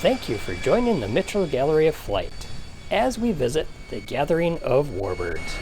Thank you for joining the Mitchell Gallery of Flight as we visit the Gathering of Warbirds.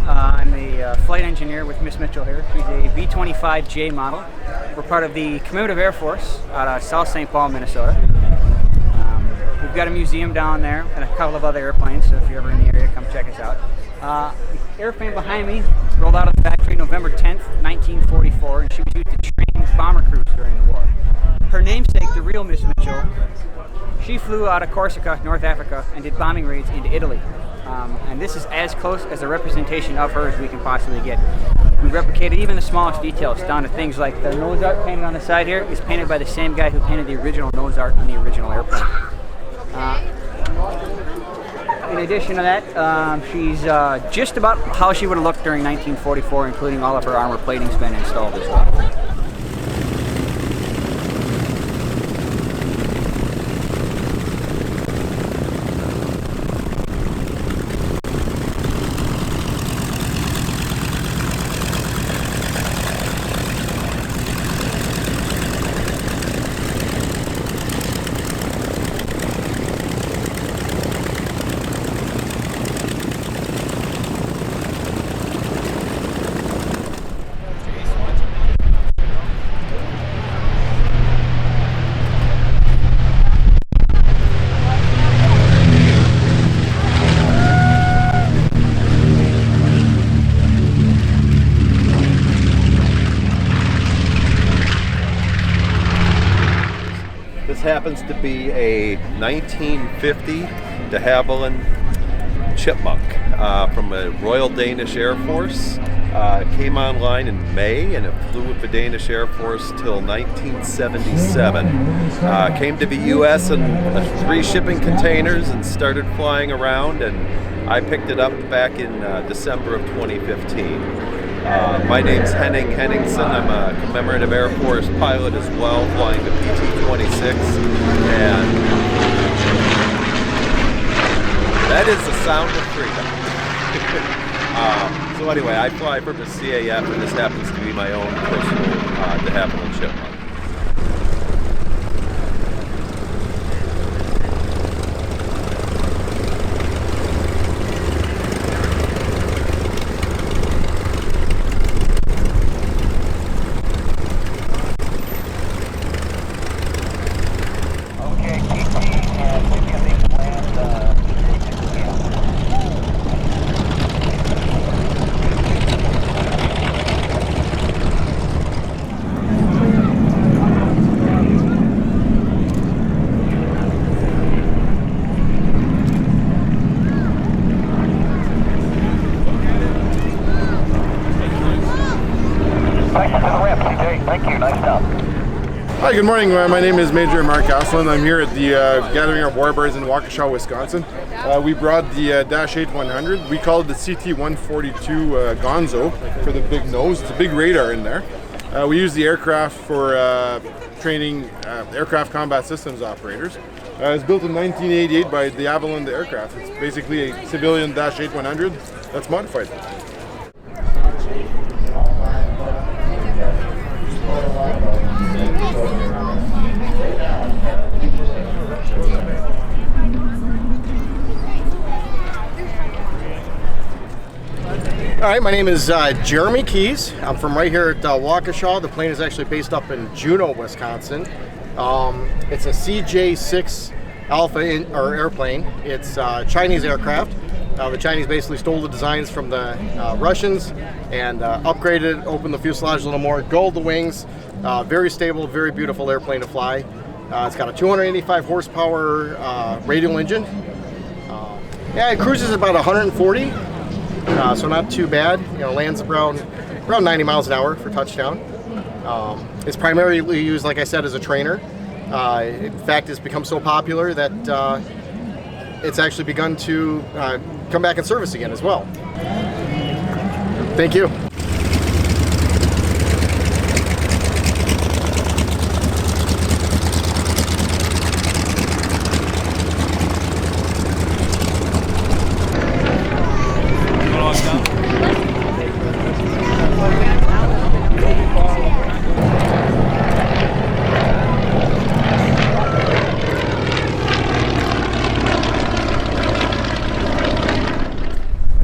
I'm a flight engineer with Miss Mitchell here. She's a B-25J model. We're part of the Commemorative Air Force out of South St. Paul, Minnesota. We've got a museum down there and a couple of other airplanes, so if you're ever in the area, come check us out. The airplane behind me rolled out of the factory November 10th, 1944, and she was used to train bomber crews during the war. Her namesake, the real Miss Mitchell, she flew out of Corsica, North Africa, and did bombing raids into Italy. And this is as close as a representation of her as we can possibly get. We replicated even the smallest details down to things like the nose art painted on the side here is painted by the same guy who painted the original nose art on the original airplane. In addition to that, she's just about how she would have looked during 1944, including all of her armor plating's been installed as well. Happens to be a 1950 de Havilland Chipmunk from a Royal Danish Air Force. It came online in May and it flew with the Danish Air Force till 1977. Came to the U.S. in 3 shipping containers and started flying around, and I picked it up back in December of 2015. My name's Henning Henningsen. I'm a commemorative Air Force pilot as well, flying the PT-26, and that is the sound of freedom. So anyway, I fly for the CAF, and this happens to be my own personal de Havilland Chipmunk. Hi, good morning. My name is Major Mark Aslan. I'm here at the Gathering of Warbirds in Waukesha, Wisconsin. We brought the Dash 8100. We call it the CT-142 Gonzo for the big nose. It's a big radar in there. We use the aircraft for training aircraft combat systems operators. It was built in 1988 by the Havilland aircraft. It's basically a civilian Dash 8100 that's modified. All right, my name is Jeremy Keys. I'm from right here at Waukesha. The plane is actually based up in Juneau, Wisconsin. It's a CJ6 Alpha airplane. It's a Chinese aircraft. The Chinese basically stole the designs from the Russians and upgraded, opened the fuselage a little more, gold the wings. Very stable, very beautiful airplane to fly. It's got a 285 horsepower radial engine. Yeah, it cruises about 140. So not too bad. Lands around 90 miles an hour for touchdown. It's primarily used, like I said, as a trainer. In fact, it's become so popular that it's actually begun to come back in service again as well. Thank you.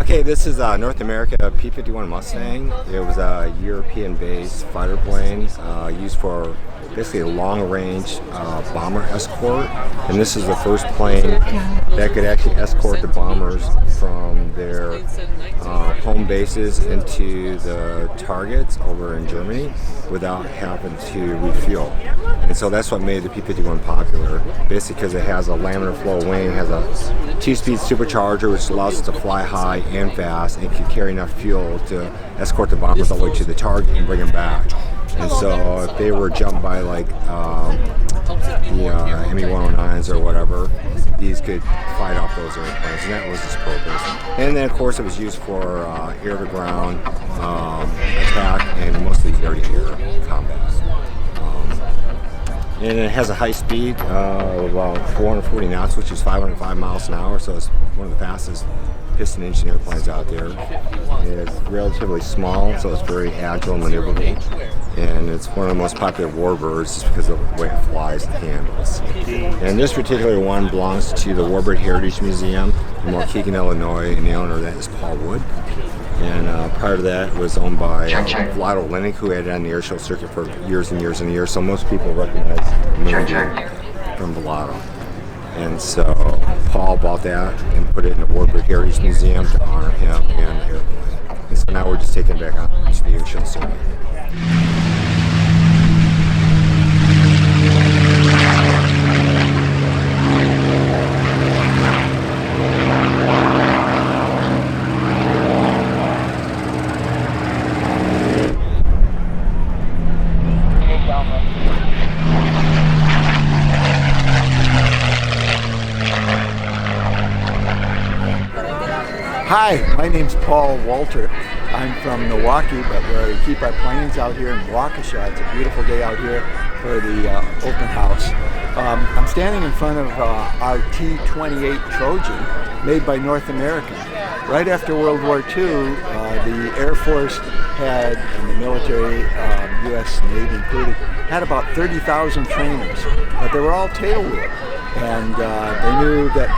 Okay, this is North America P-51 Mustang. It was a European-based fighter plane used for basically a long-range bomber escort. And this is the first plane that could actually escort the bombers from their home bases into the targets over in Germany without having to refuel. And so that's what made the P-51 popular, basically because it has a laminar flow wing, has a 2-speed supercharger which allows it to fly high and fast and can carry enough fuel to escort the bombers all the way to the target and bring them back. And so if they were jumped by like the ME-109s or whatever, these could fight off those airplanes, and that was its purpose. And then of course it was used for air-to-ground attack and mostly air-to-air combat. And it has a high speed of about 440 knots, which is 505 miles an hour, so it's one of the fastest piston engine airplanes out there. It's relatively small, so it's very agile and maneuverable. And it's one of the most popular warbirds just because of the way it flies and handles. And this particular one belongs to the Warbird Heritage Museum in Waukecha, Illinois, and the owner of that is Paul Wood. And prior to that, it was owned by Vlado Lennick, who had it on the airshow circuit for years and years and years. So most people recognize the movie from Vlado. And so Paul bought that and put it in the Warbird Heritage Museum to honor him and the airplane. And so now we're just taking it back out to the airshow circuit. Hi, my name's Paul Walter. I'm from Milwaukee, but we keep our planes out here in Waukesha. It's a beautiful day out here for the open house. I'm standing in front of our T-28 Trojan, made by North American. Right after World War II, the Air Force had, and the military, U.S. Navy included, had about 30,000 trainers, but they were all tailwheel. And they knew that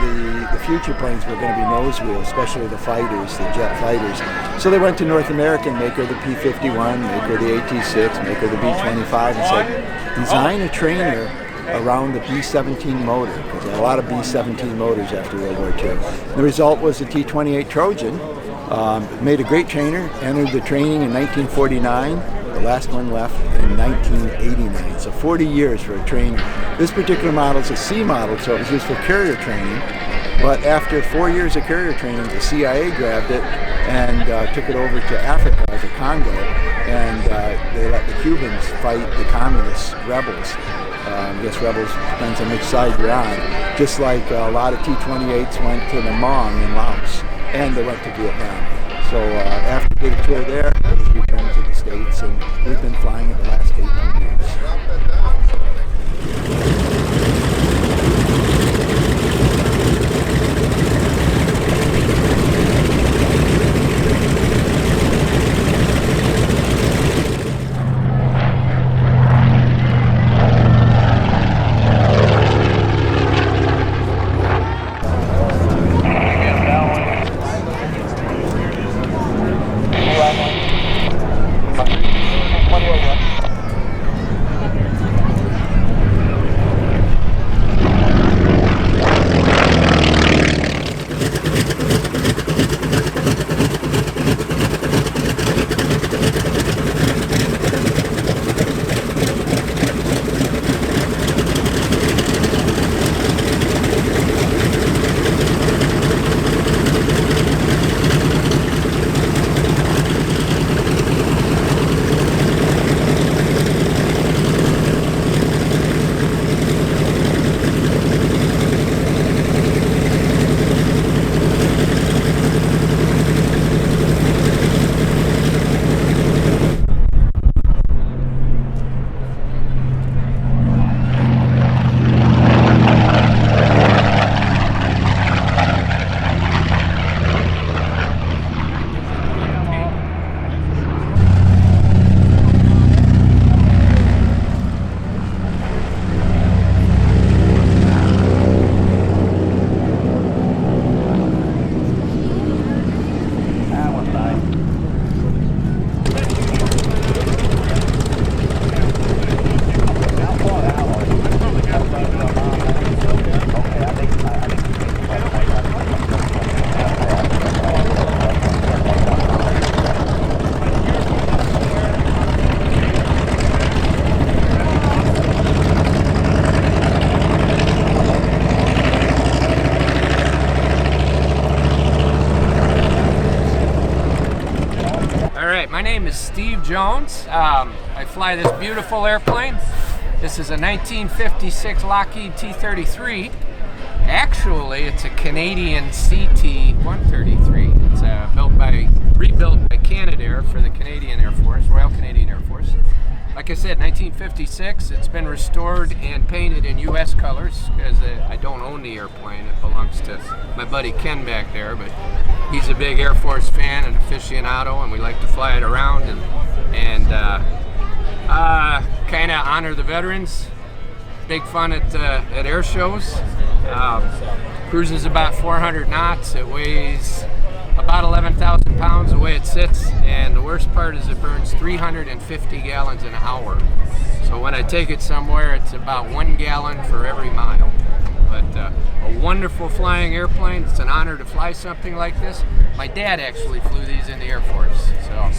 the future planes were going to be nose wheel, especially the fighters, the jet fighters. So they went to North American, maker the P-51, maker the AT-6, maker the B-25, and said, design a trainer around the B-17 motor, because there are a lot of B-17 motors after World War II. The result was the T-28 Trojan. Made a great trainer, entered the training in 1949. The last one left in 1989, so 40 years for a trainer. This particular model is a C model, so it was used for carrier training. But after 4 years of carrier training, the CIA grabbed it and took it over to Africa, the Congo, and they let the Cubans fight the communist rebels. I guess rebels depends on which side you're on. Just like a lot of T-28s went to the Hmong in Laos, and they went to Vietnam. So after we did a tour there, we returned to the States, and we've been flying it the last 18 years. Steve Jones. I fly this beautiful airplane. This is a 1956 Lockheed T-33. Actually, it's a Canadian CT-133. It's rebuilt by Canadair for the Canadian Air Force, Royal Canadian Air Force. Like I said, 1956. It's been restored and painted in U.S. colors because I don't own the airplane. It belongs to my buddy Ken back there, but he's a big Air Force fan and aficionado, and we like to fly it around and kind of honor the veterans. Big fun at air shows. Cruises about 400 knots. It weighs about 11,000 pounds the way it sits, and the worst part is it burns 350 gallons an hour. So when I take it somewhere, it's about 1 gallon for every mile. But a wonderful flying airplane. It's an honor to fly something like this. My dad actually flew these in the Air Force. So.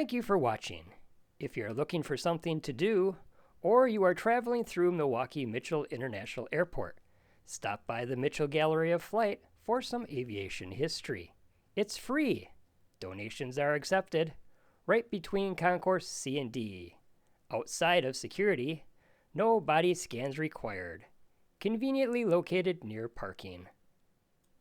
Thank you for watching. If you're looking for something to do, or you are traveling through Milwaukee Mitchell International Airport, stop by the Mitchell Gallery of Flight for some aviation history. It's free. Donations are accepted. Right between Concourse C and D. Outside of security, no body scans required. Conveniently located near parking.